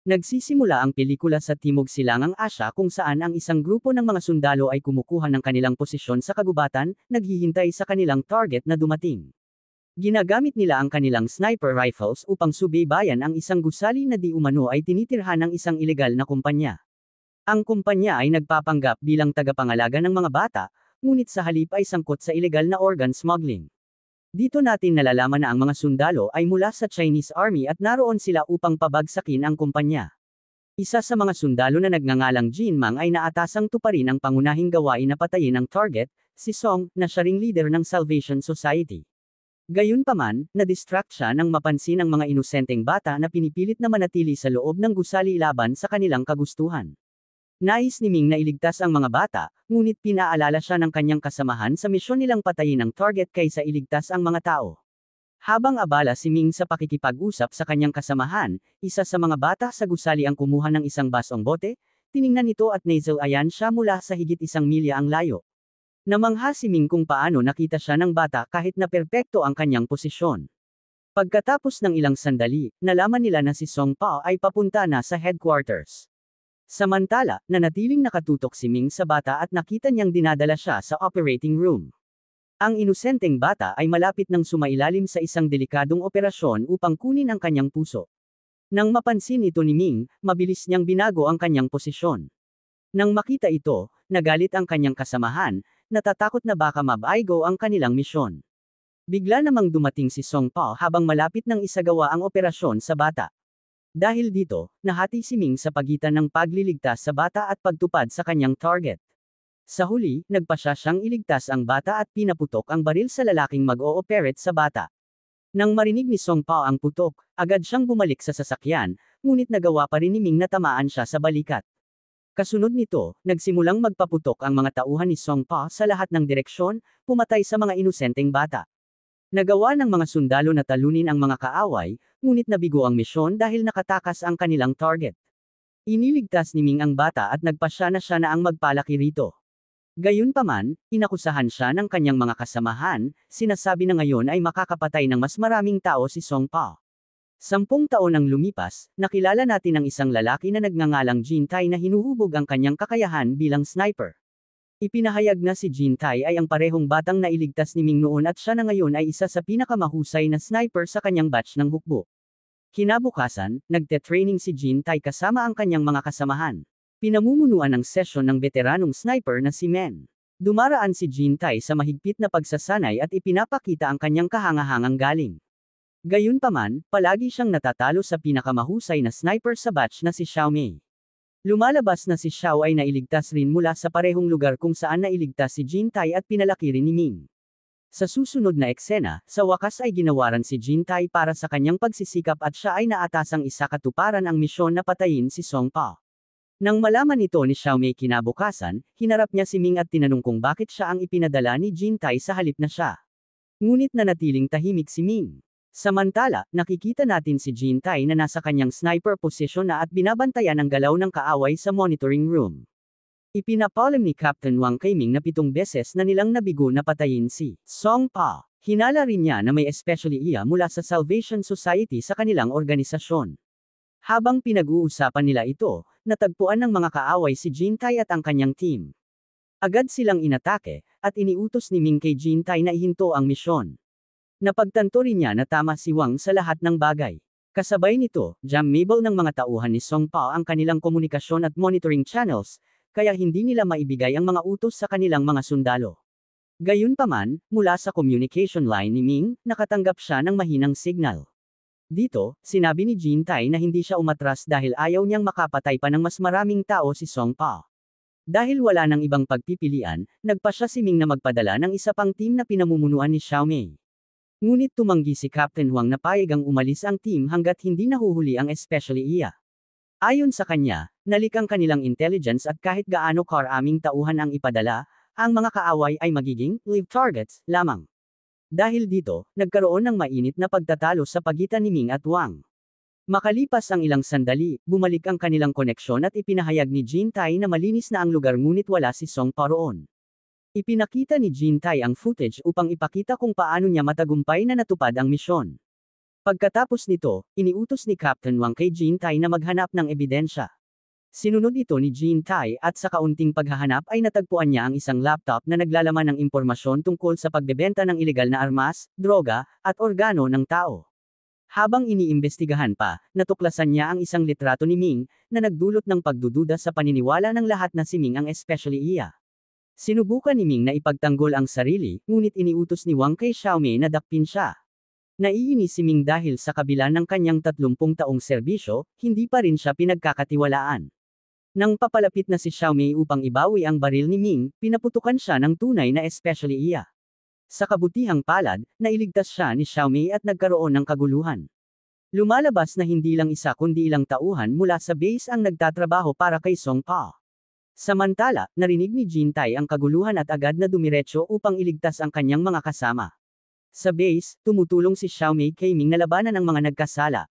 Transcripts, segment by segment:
Nagsisimula ang pelikula sa Timog Silangang Asya kung saan ang isang grupo ng mga sundalo ay kumukuha ng kanilang posisyon sa kagubatan, naghihintay sa kanilang target na dumating. Ginagamit nila ang kanilang sniper rifles upang subaybayan ang isang gusali na di umano ay tinitirhan ng isang ilegal na kumpanya. Ang kumpanya ay nagpapanggap bilang tagapangalaga ng mga bata, ngunit sa halip ay sangkot sa ilegal na organ smuggling. Dito natin nalalaman na ang mga sundalo ay mula sa Chinese Army at naroon sila upang pabagsakin ang kumpanya. Isa sa mga sundalo na nagngangalang Jin Mang ay naatasang tuparin ang pangunahing gawain na patayin ang target, si Song, na siya ring leader ng Salvation Society. Gayunpaman, na-distract siya nang mapansin ang mga inosenteng bata na pinipilit na manatili sa loob ng gusali laban sa kanilang kagustuhan. Nais ni Ming na iligtas ang mga bata, ngunit pinaalala siya ng kanyang kasamahan sa misyon nilang patayin ang target kaysa iligtas ang mga tao. Habang abala si Ming sa pakikipag-usap sa kanyang kasamahan, isa sa mga bata sa gusali ang kumuha ng isang basong bote, tiningnan ito at nasal-ayan siya mula sa higit 1 milya ang layo. Namangha si Ming kung paano nakita siya ng bata kahit na perpekto ang kanyang posisyon. Pagkatapos ng ilang sandali, nalaman nila na si Song Pao ay papunta na sa headquarters. Samantala, nanatiling nakatutok si Ming sa bata at nakita niyang dinadala siya sa operating room. Ang inosenteng bata ay malapit nang sumailalim sa isang delikadong operasyon upang kunin ang kanyang puso. Nang mapansin ito ni Ming, mabilis niyang binago ang kanyang posisyon. Nang makita ito, nagalit ang kanyang kasamahan, natatakot na baka mabaygo ang kanilang misyon. Bigla namang dumating si Song Pao habang malapit nang isagawa ang operasyon sa bata. Dahil dito, nahati si Ming sa pagitan ng pagliligtas sa bata at pagtupad sa kanyang target. Sa huli, nagpasya siyang iligtas ang bata at pinaputok ang baril sa lalaking mag-ooperate sa bata. Nang marinig ni Song Pao ang putok, agad siyang bumalik sa sasakyan, ngunit nagawa pa rin ni Ming na tamaan siya sa balikat. Kasunod nito, nagsimulang magpaputok ang mga tauhan ni Song Pao sa lahat ng direksyon, pumatay sa mga inosenteng bata. Nagawa ng mga sundalo na talunin ang mga kaaway, ngunit nabigo ang misyon dahil nakatakas ang kanilang target. Iniligtas ni Ming ang bata at nagpasya na siya na ang magpalaki rito. Gayunpaman, inakusahan siya ng kanyang mga kasamahan, sinasabi na ngayon ay makakapatay ng mas maraming tao si Song Pao. 10 taon ang lumipas, nakilala natin ang isang lalaki na nagngangalang Jin Tai na hinuhubog ang kanyang kakayahan bilang sniper. Ipinahayag na si Jin Tai ay ang parehong batang nailigtas ni Ming noon at siya na ngayon ay isa sa pinakamahusay na sniper sa kanyang batch ng hukbo. Kinabukasan, nagte-training si Jin Tai kasama ang kanyang mga kasamahan. Pinamumunuan ng sesyon ng veteranong sniper na si Men. Dumaraan si Jin Tai sa mahigpit na pagsasanay at ipinapakita ang kanyang kahangahangang galing. Gayunpaman, palagi siyang natatalo sa pinakamahusay na sniper sa batch na si Xiao Mei. Lumalabas na si Xiao ay nailigtas rin mula sa parehong lugar kung saan nailigtas si Jin Tai at pinalaki rin ni Ming. Sa susunod na eksena, sa wakas ay ginawaran si Jin Tai para sa kanyang pagsisikap at siya ay naatasang isakatuparan ang misyon na patayin si Song Pao. Nang malaman ito ni Xiao Mei kinabukasan, hinarap niya si Ming at tinanong kung bakit siya ang ipinadala ni Jin Tai sa halip na siya. Ngunit nanatiling tahimik si Ming. Samantala, nakikita natin si Jin Tai na nasa kanyang sniper position na at binabantayan ang galaw ng kaaway sa monitoring room. Ipinapalam ni Captain Wang kay Ming na 7 beses na nilang nabigo na patayin si Song Pao. Hinala rin niya na may especially iya mula sa Salvation Society sa kanilang organisasyon. Habang pinag-uusapan nila ito, natagpuan ng mga kaaway si Jin Tai at ang kanyang team. Agad silang inatake, at iniutos ni Ming kay Jin Tai na ihinto ang misyon. Napagtanto rin niya na tama si Wang sa lahat ng bagay. Kasabay nito, jammable ng mga tauhan ni Song Pao ang kanilang komunikasyon at monitoring channels, kaya hindi nila maibigay ang mga utos sa kanilang mga sundalo. Gayunpaman, mula sa communication line ni Ming, nakatanggap siya ng mahinang signal. Dito, sinabi ni Jin Tai na hindi siya umatras dahil ayaw niyang makapatay pa ng mas maraming tao si Song Pao. Dahil wala nang ibang pagpipilian, nagpasya si Ming na magpadala ng isa pang team na pinamumunuan ni Xiao Mei. Ngunit tumanggi si Captain Huang na payagang umalis ang team hanggat hindi nahuhuli ang especially iya. Ayon sa kanya, nalik ang kanilang intelligence at kahit gaano karaming tauhan ang ipadala, ang mga kaaway ay magiging live targets lamang. Dahil dito, nagkaroon ng mainit na pagtatalo sa pagitan ni Ming at Wang. Makalipas ang ilang sandali, bumalik ang kanilang koneksyon at ipinahayag ni Jin Tai na malinis na ang lugar ngunit wala si Song Pao roon. Ipinakita ni Jin Tai ang footage upang ipakita kung paano niya matagumpay na natupad ang misyon. Pagkatapos nito, iniutos ni Captain Wang kay Jin Tai na maghanap ng ebidensya. Sinunod ito ni Jin Tai at sa kaunting paghahanap ay natagpuan niya ang isang laptop na naglalaman ng impormasyon tungkol sa pagbebenta ng ilegal na armas, droga, at organo ng tao. Habang iniimbestigahan pa, natuklasan niya ang isang litrato ni Ming, na nagdulot ng pagdududa sa paniniwala ng lahat na si Ming ang especially iya. Sinubukan ni Ming na ipagtanggol ang sarili, ngunit iniutos ni Wang kay Xiaomei na dakpin siya. Naiinis si Ming dahil sa kabila ng kanyang 30 taong serbisyo, hindi pa rin siya pinagkakatiwalaan. Nang papalapit na si Xiaomei upang ibawi ang baril ni Ming, pinaputukan siya ng tunay na especially iya. Sa kabutihang palad, nailigtas siya ni Xiaomei at nagkaroon ng kaguluhan. Lumalabas na hindi lang isa kundi ilang tauhan mula sa base ang nagtatrabaho para kay Song Pa. Samantala, narinig ni Jin Tai ang kaguluhan at agad na dumiretso upang iligtas ang kanyang mga kasama. Sa base, tumutulong si Xiaomei kay Ming na labanan ang mga nagkasala.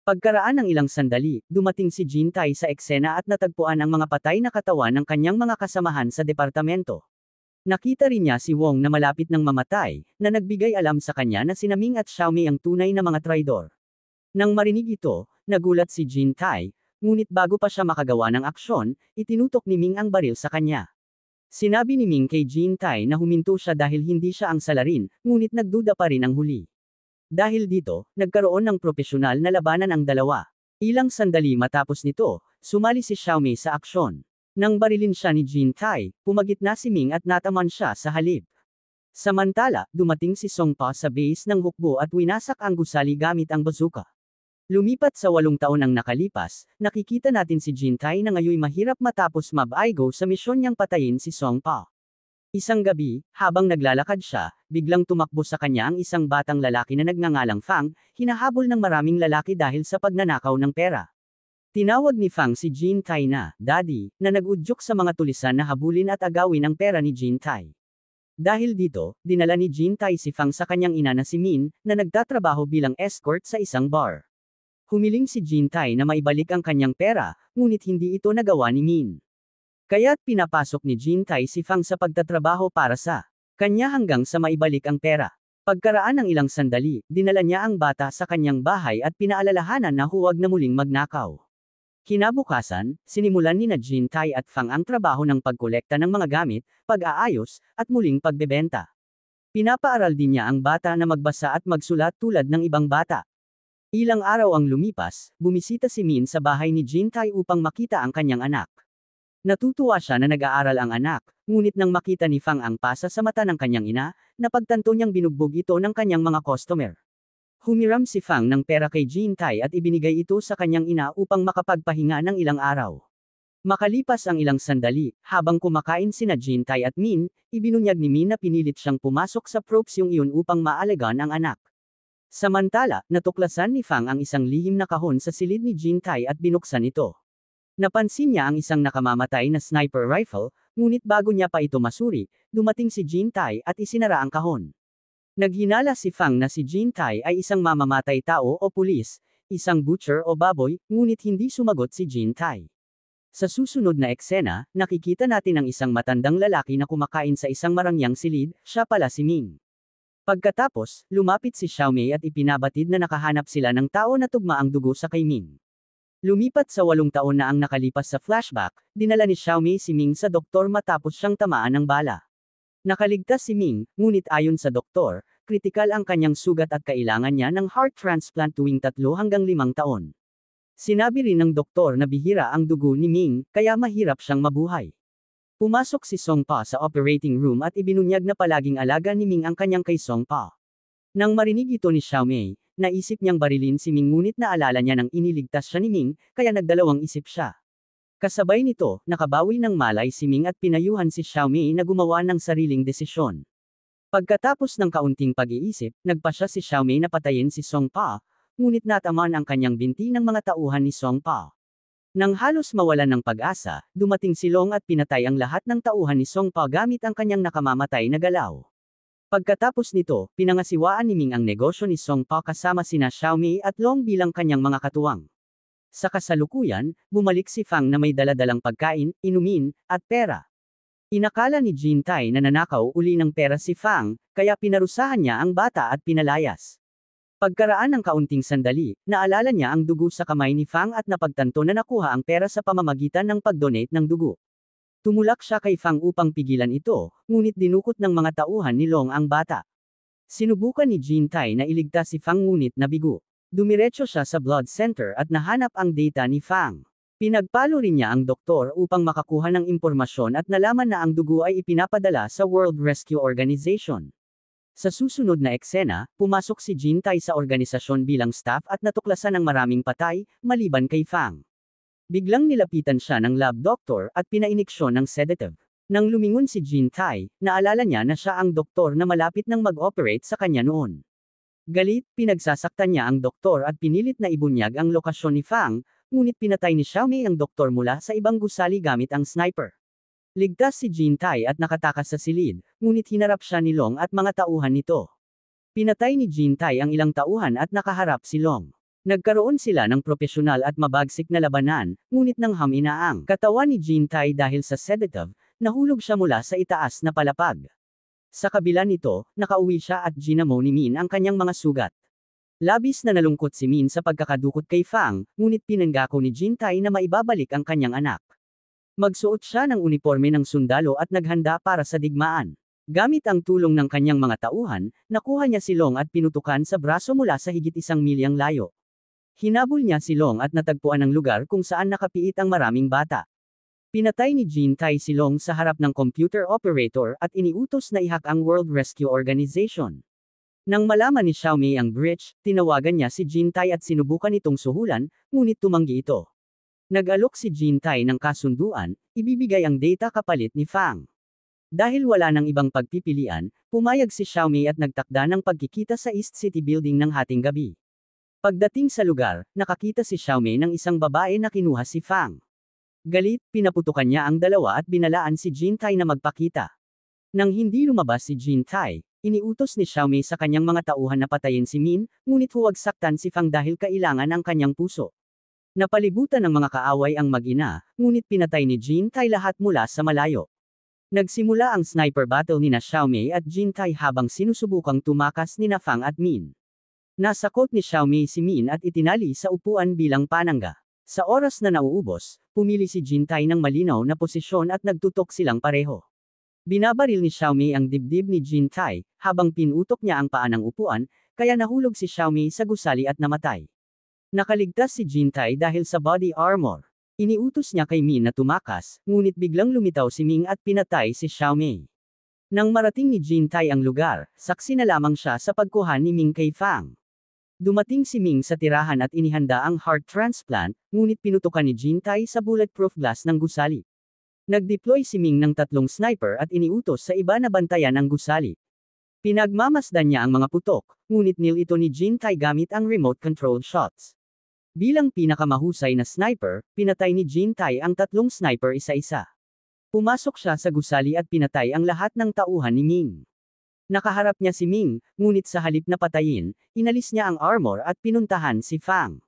Pagkaraan ng ilang sandali, dumating si Jin Tai sa eksena at natagpuan ang mga patay na katawan ng kanyang mga kasamahan sa departamento. Nakita rin niya si Wong na malapit ng mamatay, na nagbigay alam sa kanya na sina Ming at Xiaomei ang tunay na mga traidor. Nang marinig ito, nagulat si Jin Tai, ngunit bago pa siya makagawa ng aksyon, itinutok ni Ming ang baril sa kanya. Sinabi ni Ming kay Jin Tai na huminto siya dahil hindi siya ang salarin, ngunit nagduda pa rin ang huli. Dahil dito, nagkaroon ng propesyonal na labanan ang dalawa. Ilang sandali matapos nito, sumali si Xiaomei sa aksyon. Nang barilin siya ni Jin Tai, pumagitna si Ming at nataman siya sa halip. Samantala, dumating si Song Pa sa base ng hukbo at winasak ang gusali gamit ang bazooka. Lumipat sa 8 taon ang nakalipas, nakikita natin si Jin Tai na ngayoy mahirap matapos mab-aigo sa misyon niyang patayin si Song Pa. Isang gabi, habang naglalakad siya, biglang tumakbo sa kanya ang isang batang lalaki na nagngangalang Fang, hinahabol ng maraming lalaki dahil sa pagnanakaw ng pera. Tinawag ni Fang si Jin Tai na, Daddy, na nag-udyok sa mga tulisan na habulin at agawin ang pera ni Jin Tai. Dahil dito, dinala ni Jin Tai si Fang sa kanyang ina na si Min, na nagtatrabaho bilang escort sa isang bar. Humiling si Jin Tai na maibalik ang kanyang pera, ngunit hindi ito nagawa ni Min. Kaya't pinapasok ni Jin Tai si Fang sa pagtatrabaho para sa kanya hanggang sa maibalik ang pera. Pagkaraan ng ilang sandali, dinala niya ang bata sa kanyang bahay at pinaalalahanan na huwag na muling magnakaw. Kinabukasan, sinimulan ni Jin Tai at Fang ang trabaho ng pagkolekta ng mga gamit, pag-aayos, at muling pagbebenta. Pinapaaral din niya ang bata na magbasa at magsulat tulad ng ibang bata. Ilang araw ang lumipas, bumisita si Min sa bahay ni Jin Tai upang makita ang kanyang anak. Natutuwa siya na nag-aaral ang anak, ngunit nang makita ni Fang ang pasa sa mata ng kanyang ina, napagtanto niyang binugbog ito ng kanyang mga customer. Humiram si Fang ng pera kay Jin Tai at ibinigay ito sa kanyang ina upang makapagpahinga ng ilang araw. Makalipas ang ilang sandali, habang kumakain sina Jin Tai at Min, ibinunyag ni Min na pinilit siyang pumasok sa propsyong iyon upang maalagaan ang anak. Samantala, natuklasan ni Fang ang isang lihim na kahon sa silid ni Jin Tai at binuksan ito. Napansin niya ang isang nakamamatay na sniper rifle, ngunit bago niya pa ito masuri, dumating si Jin Tai at isinara ang kahon. Naghinala si Fang na si Jin Tai ay isang mamamatay tao o pulis, isang butcher o baboy, ngunit hindi sumagot si Jin Tai. Sa susunod na eksena, nakikita natin ang isang matandang lalaki na kumakain sa isang marangyang silid, siya pala si Ming. Pagkatapos, lumapit si Xiaomei at ipinabatid na nakahanap sila ng tao na tugma ang dugo sa kay Ming. Lumipat sa 8 taon na ang nakalipas sa flashback, dinala ni Xiaomei si Ming sa doktor matapos siyang tamaan ng bala. Nakaligtas si Ming, ngunit ayon sa doktor, kritikal ang kanyang sugat at kailangan niya ng heart transplant tuwing 3 hanggang 5 taon. Sinabi rin ng doktor na bihira ang dugo ni Ming, kaya mahirap siyang mabuhay. Pumasok si Song Pa sa operating room at ibinunyag na palaging alaga ni Ming ang kanyang kay Song Pa. Nang marinig ito ni Xiaomei, naisip niyang barilin si Ming ngunit naalala niya nang iniligtas siya ni Ming, kaya nagdalawang isip siya. Kasabay nito, nakabawi ng malay si Ming at pinayuhan si Xiaomei na gumawa ng sariling desisyon. Pagkatapos ng kaunting pag-iisip, nagpasya si Xiaomei na patayin si Song Pa, ngunit nataman ang kanyang binti ng mga tauhan ni Song Pa. Nang halos mawalan ng pag-asa, dumating si Long at pinatay ang lahat ng tauhan ni Song Pa gamit ang kanyang nakamamatay na galaw. Pagkatapos nito, pinangasiwaan ni Ming ang negosyo ni Song Pa kasama sina Xiaomei at Long bilang kanyang mga katuwang. Sa kasalukuyan, bumalik si Fang na may daladalang pagkain, inumin, at pera. Inakala ni Jin Tai na nanakaw uli ng pera si Fang, kaya pinarusahan niya ang bata at pinalayas. Pagkaraan ng kaunting sandali, naalala niya ang dugo sa kamay ni Fang at napagtanto na nakuha ang pera sa pamamagitan ng pag-donate ng dugo. Tumulak siya kay Fang upang pigilan ito, ngunit dinukot ng mga tauhan ni Long ang bata. Sinubukan ni Jean Tai na iligtas si Fang ngunit nabigo. Dumiretso siya sa blood center at nahanap ang data ni Fang. Pinagpalo rin niya ang doktor upang makakuha ng impormasyon at nalaman na ang dugo ay ipinapadala sa World Rescue Organization. Sa susunod na eksena, pumasok si Jean Tai sa organisasyon bilang staff at natuklasan ng maraming patay, maliban kay Fang. Biglang nilapitan siya ng lab doctor at pinainiksyon ng sedative. Nang lumingon si Jean Tai, naalala niya na siya ang doktor na malapit nang mag-operate sa kanya noon. Galit, pinagsasaktan niya ang doktor at pinilit na ibunyag ang lokasyon ni Fang, ngunit pinatay ni Xiaomei ang doktor mula sa ibang gusali gamit ang sniper. Ligtas si Jean Tai at nakatakas sa silid, ngunit hinarap siya ni Long at mga tauhan nito. Pinatay ni Jean Tai ang ilang tauhan at nakaharap si Long. Nagkaroon sila ng propesyonal at mabagsik na labanan, ngunit nang hamina ang katawan ni Jean Tai dahil sa sedative, nahulog siya mula sa itaas na palapag. Sa kabila nito, nakauwi siya at ginamo ni Min ang kanyang mga sugat. Labis na nalungkot si Min sa pagkakadukot kay Fang, ngunit pinanggako ni Jean Tai na maibabalik ang kanyang anak. Magsuot siya ng uniforme ng sundalo at naghanda para sa digmaan. Gamit ang tulong ng kanyang mga tauhan, nakuha niya si Long at pinutukan sa braso mula sa higit 1 milyang layo. Hinabol niya si Long at natagpuan ang lugar kung saan nakapiit ang maraming bata. Pinatay ni Jean Tai si Long sa harap ng computer operator at iniutos na ihak ang World Rescue Organization. Nang malaman ni Xiaomei ang breach, tinawagan niya si Jean Tai at sinubukan itong suhulan, ngunit tumanggi ito. Nag-alok si Jean Tai ng kasunduan, ibibigay ang data kapalit ni Fang. Dahil wala nang ibang pagpipilian, pumayag si Xiaomei at nagtakda ng pagkikita sa East City Building ng hating gabi. Pagdating sa lugar, nakakita si Xiaomei ng isang babae na kinuha si Fang. Galit, pinaputukan niya ang dalawa at binalaan si Jean Tai na magpakita. Nang hindi lumabas si Jean Tai, iniutos ni Xiaomei sa kanyang mga tauhan na patayin si Min, ngunit huwag saktan si Fang dahil kailangan ang kanyang puso. Napalibutan ng mga kaaway ang mag-ina, ngunit pinatay ni Jean Tai lahat mula sa malayo. Nagsimula ang sniper battle ni Xiaomei at Jean Tai habang sinusubukang tumakas ni Fang at Min. Nasakot ni Xiaomei si Min at itinali sa upuan bilang panangga. Sa oras na nauubos, pumili si Jean Tai ng malinaw na posisyon at nagtutok silang pareho. Binabaril ni Xiaomei ang dibdib ni Jean Tai, habang pinutok niya ang paa ng upuan, kaya nahulog si Xiaomei sa gusali at namatay. Nakaligtas si Jean Tai dahil sa body armor. Iniutos niya kay Min na tumakas, ngunit biglang lumitaw si Ming at pinatay si Xiaomei. Nang marating ni Jean Tai ang lugar, saksi na lamang siya sa pagkuha ni Ming kay Fang. Dumating si Ming sa tirahan at inihanda ang heart transplant, ngunit pinutukan ni Jean Tai sa bulletproof glass ng gusali. Nag-deploy si Ming ng 3 sniper at iniutos sa iba na bantayan ang gusali. Pinagmamasdan niya ang mga putok, ngunit nil ito ni Jean Tai gamit ang remote control shots. Bilang pinakamahusay na sniper, pinatay ni Jean Tai ang 3 sniper isa-isa. Pumasok siya sa gusali at pinatay ang lahat ng tauhan ni Ming. Nakaharap niya si Ming, ngunit sa halip na patayin, inalis niya ang armor at pinuntahan si Fang.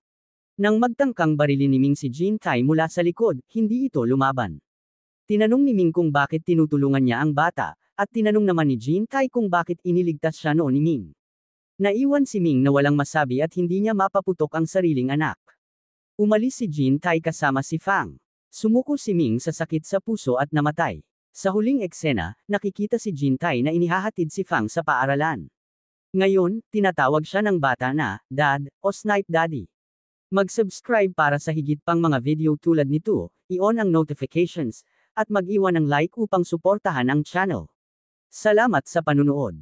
Nang magtangkang barilin ni Ming si Jean Tai mula sa likod, hindi ito lumaban. Tinanong ni Ming kung bakit tinutulungan niya ang bata, at tinanong naman ni Jean Tai kung bakit iniligtas siya noon ni Ming. Naiwan si Ming na walang masabi at hindi niya mapaputok ang sariling anak. Umalis si Jean Tai kasama si Fang. Sumuko si Ming sa sakit sa puso at namatay. Sa huling eksena, nakikita si Jean Tai na inihahatid si Fang sa paaralan. Ngayon, tinatawag siya ng bata na, Dad, o Snipe Daddy. Mag-subscribe para sa higit pang mga video tulad nito, i-on ang notifications, at mag-iwan ng like upang suportahan ang channel. Salamat sa panunood.